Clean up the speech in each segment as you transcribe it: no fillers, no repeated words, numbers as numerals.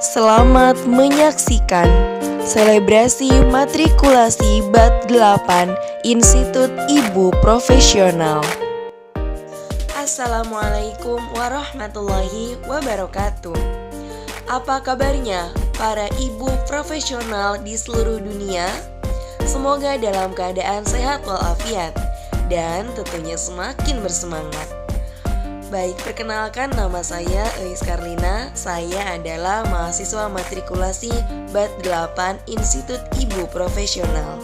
Selamat menyaksikan selebrasi matrikulasi BAT 8 Institut Ibu Profesional. Assalamualaikum warahmatullahi wabarakatuh. Apa kabarnya para ibu profesional di seluruh dunia? Semoga dalam keadaan sehat walafiat dan tentunya semakin bersemangat. Baik, perkenalkan nama saya Elis Karlina. Saya adalah mahasiswa matrikulasi BAT 8 Institut Ibu Profesional.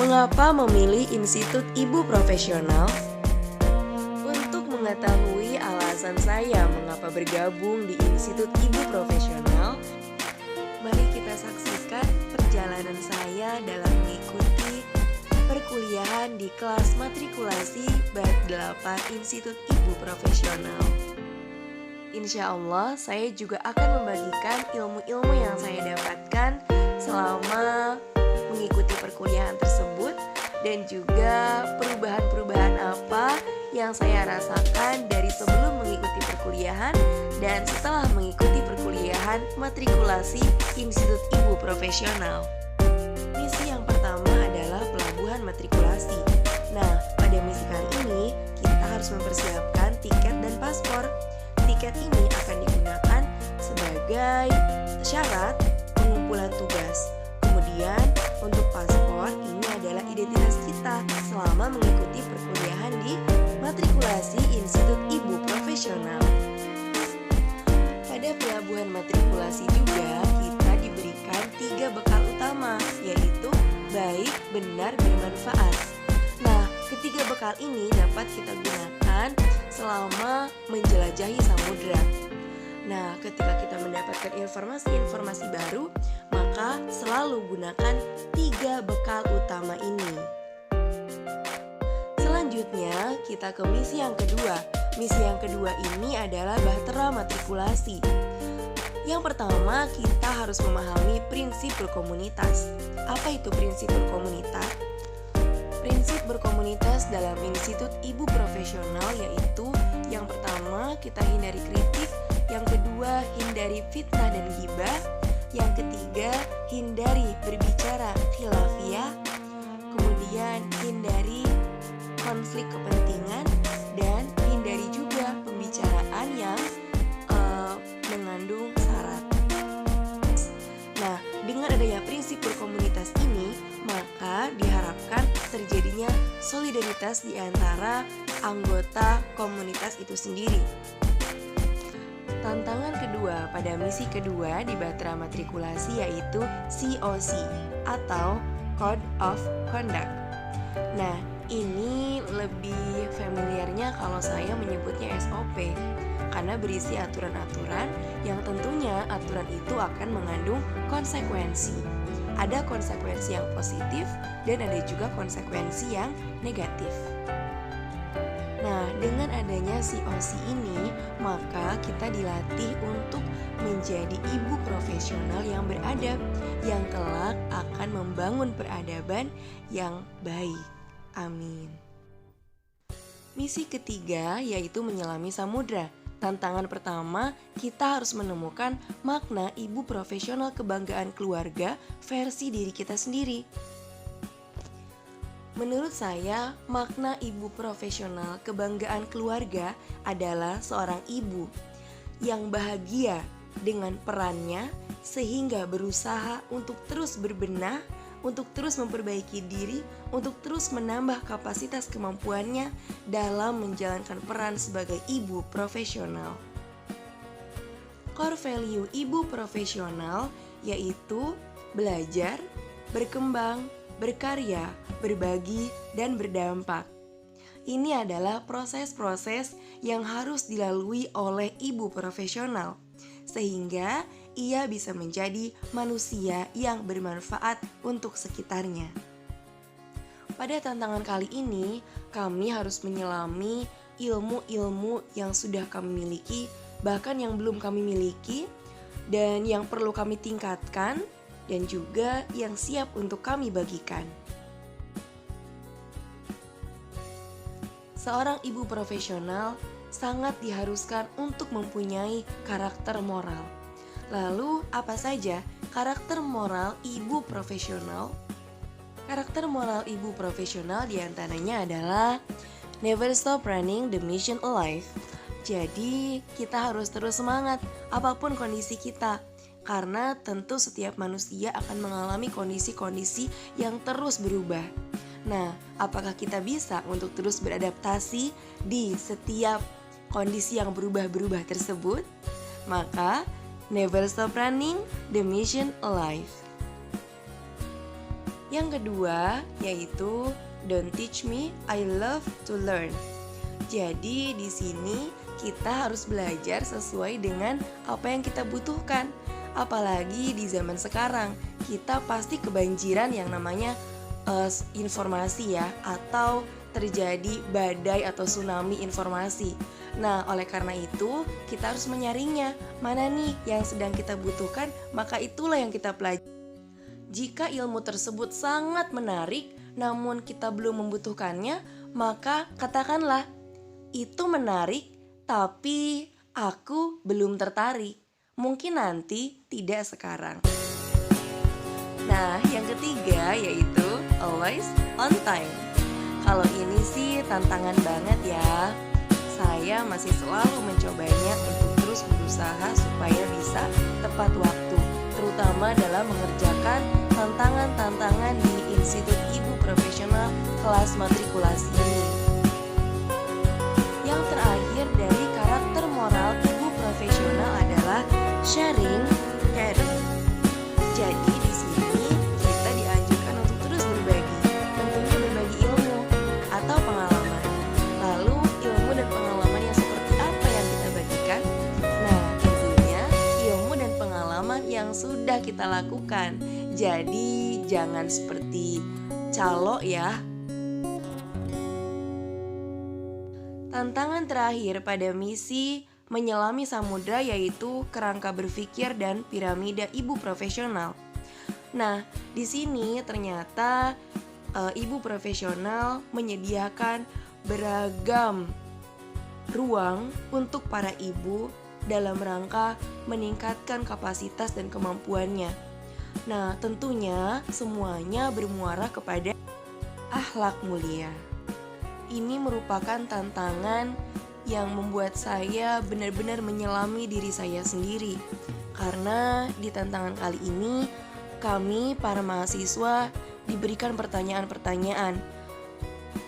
Mengapa memilih Institut Ibu Profesional? Untuk mengetahui alasan saya mengapa bergabung di Institut Ibu Profesional, mari kita saksikan perjalanan saya dalam mengikuti perkuliahan di kelas matrikulasi BAT 8 Institut Ibu Profesional. Insya Allah saya juga akan membagikan ilmu-ilmu yang saya dapatkan selama mengikuti perkuliahan tersebut, dan juga perubahan-perubahan apa yang saya rasakan dari sebelum mengikuti perkuliahan dan setelah mengikuti perkuliahan matrikulasi Institut Ibu Profesional. Misi yang pertama adalah pelabuhan matrikulasi. Nah, pada misi kali ini kita harus mempersiapkan tiket dan paspor. Tiket ini akan digunakan sebagai syarat pengumpulan tugas. Kemudian untuk paspor ini adalah identitas kita selama mengikuti perkuliahan di matrikulasi Institut Ibu Profesional. Pada pelabuhan matrikulasi juga kita diberikan 3 bekal utama, yaitu baik, benar, bermanfaat. Nah, ketiga bekal ini dapat kita gunakan selama menjelajahi samudera. Nah, ketika kita mendapatkan informasi-informasi baru, maka selalu gunakan 3 bekal utama ini. Selanjutnya, kita ke misi yang kedua. Misi yang kedua ini adalah bahtera matrikulasi. Yang pertama, kita harus memahami prinsip berkomunitas. Apa itu prinsip berkomunitas? Prinsip berkomunitas dalam Institut Ibu Profesional yaitu yang pertama, kita hindari kritik, yang kedua, hindari fitnah dan ghibah, yang ketiga, hindari berbicara khilafiyah, kemudian hindari konflik kepentingan, dan hindari juga pembicaraan yang mengandung syarat. Nah, dengan adanya prinsip berkomunitas ini, maka diharapkan terjadinya solidaritas di antara anggota komunitas itu sendiri. Tantangan kedua pada misi kedua di bahtera matrikulasi yaitu COC atau Code of Conduct. Nah, ini lebih familiarnya kalau saya menyebutnya SOP, karena berisi aturan-aturan yang tentunya aturan itu akan mengandung konsekuensi. Ada konsekuensi yang positif dan ada juga konsekuensi yang negatif. Nah, dengan adanya COC ini, maka kita dilatih untuk menjadi ibu profesional yang beradab, yang kelak akan membangun peradaban yang baik. Amin. Misi ketiga yaitu menyelami samudra. Tantangan pertama, kita harus menemukan makna ibu profesional kebanggaan keluarga versi diri kita sendiri. Menurut saya, makna ibu profesional kebanggaan keluarga adalah seorang ibu yang bahagia dengan perannya sehingga berusaha untuk terus berbenah, untuk terus memperbaiki diri, untuk terus menambah kapasitas kemampuannya dalam menjalankan peran sebagai ibu profesional. Core value ibu profesional yaitu belajar, berkembang, berkarya, berbagi, dan berdampak. Ini adalah proses-proses yang harus dilalui oleh ibu profesional, sehingga ia bisa menjadi manusia yang bermanfaat untuk sekitarnya. Pada tantangan kali ini, kami harus menyelami ilmu-ilmu yang sudah kami miliki, bahkan yang belum kami miliki, dan yang perlu kami tingkatkan, dan juga yang siap untuk kami bagikan. Seorang ibu profesional sangat diharuskan untuk mempunyai karakter moral. Lalu, apa saja karakter moral ibu profesional? Karakter moral ibu profesional diantaranya adalah never stop running the mission alive. Jadi, kita harus terus semangat apapun kondisi kita. Karena tentu setiap manusia akan mengalami kondisi-kondisi yang terus berubah. Nah, apakah kita bisa untuk terus beradaptasi di setiap kondisi yang berubah-berubah tersebut? Maka, never stop running the mission alive. Yang kedua yaitu don't teach me, I love to learn. Jadi di sini kita harus belajar sesuai dengan apa yang kita butuhkan. Apalagi di zaman sekarang, kita pasti kebanjiran yang namanya informasi ya, atau terjadi badai atau tsunami informasi. Nah, oleh karena itu kita harus menyaringnya. Mana nih yang sedang kita butuhkan, maka itulah yang kita pelajari. Jika ilmu tersebut sangat menarik, namun kita belum membutuhkannya, maka katakanlah, itu menarik, tapi aku belum tertarik. Mungkin nanti, tidak sekarang. Nah, yang ketiga yaitu always on time. Kalau ini sih tantangan banget ya. Saya masih selalu mencobanya untuk terus berusaha supaya bisa tepat waktu, terutama dalam mengerjakan tantangan-tantangan di Institut Ibu Profesional kelas matrikulasi ini. Yang terakhir dari karakter moral ibu profesional adalah sharing, caring. Jadi di sini kita dianjurkan untuk terus berbagi, tentunya berbagi ilmu atau pengalaman. Lalu ilmu dan pengalaman yang seperti apa yang kita bagikan? Nah, tentunya ilmu dan pengalaman yang sudah kita lakukan. Jadi jangan seperti calo ya. Tantangan terakhir pada misi menyelami samudra yaitu kerangka berpikir dan piramida ibu profesional. Nah, di sini ternyata ibu profesional menyediakan beragam ruang untuk para ibu dalam rangka meningkatkan kapasitas dan kemampuannya. Nah, tentunya semuanya bermuara kepada akhlak mulia. Ini merupakan tantangan yang membuat saya benar-benar menyelami diri saya sendiri. Karena di tantangan kali ini, kami para mahasiswa diberikan pertanyaan-pertanyaan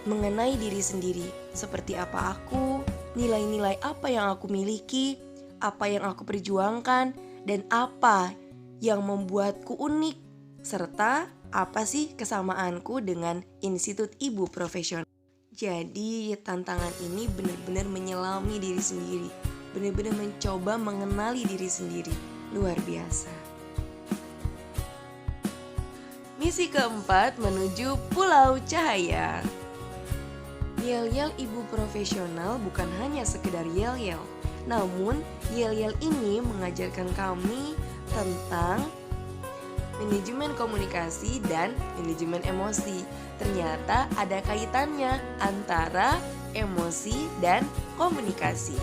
mengenai diri sendiri. Seperti apa aku, nilai-nilai apa yang aku miliki, apa yang aku perjuangkan, dan apa yang membuatku unik, serta apa sih kesamaanku dengan Institut Ibu Profesional. Jadi tantangan ini benar-benar menyelami diri sendiri, benar-benar mencoba mengenali diri sendiri. Luar biasa. Misi keempat menuju Pulau Cahaya. Yel-yel ibu profesional bukan hanya sekedar yel-yel, namun yel-yel ini mengajarkan kami tentang manajemen komunikasi dan manajemen emosi. Ternyata ada kaitannya antara emosi dan komunikasi.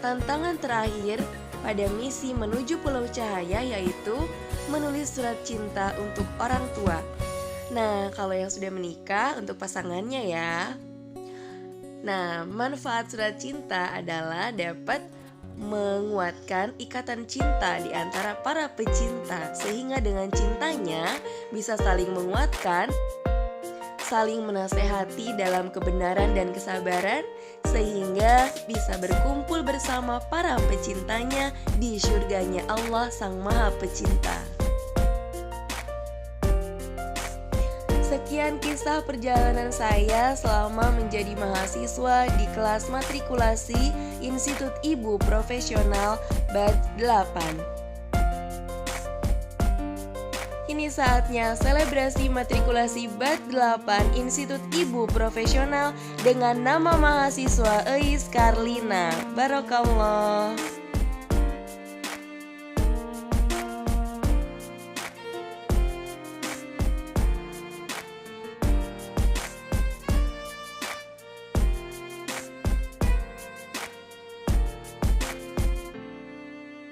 Tantangan terakhir pada misi menuju Pulau Cahaya yaitu menulis surat cinta untuk orang tua. Nah, kalau yang sudah menikah untuk pasangannya ya. Nah, manfaat surat cinta adalah dapat menguatkan ikatan cinta di antara para pecinta, sehingga dengan cintanya bisa saling menguatkan, saling menasehati dalam kebenaran dan kesabaran, sehingga bisa berkumpul bersama para pecintanya di surganya Allah Sang Maha Pecinta. Sekian kisah perjalanan saya selama menjadi mahasiswa di kelas matrikulasi Institut Ibu Profesional BAD 8. Kini saatnya selebrasi matrikulasi BAD 8 Institut Ibu Profesional dengan nama mahasiswa Eis Karlina. Barokallah.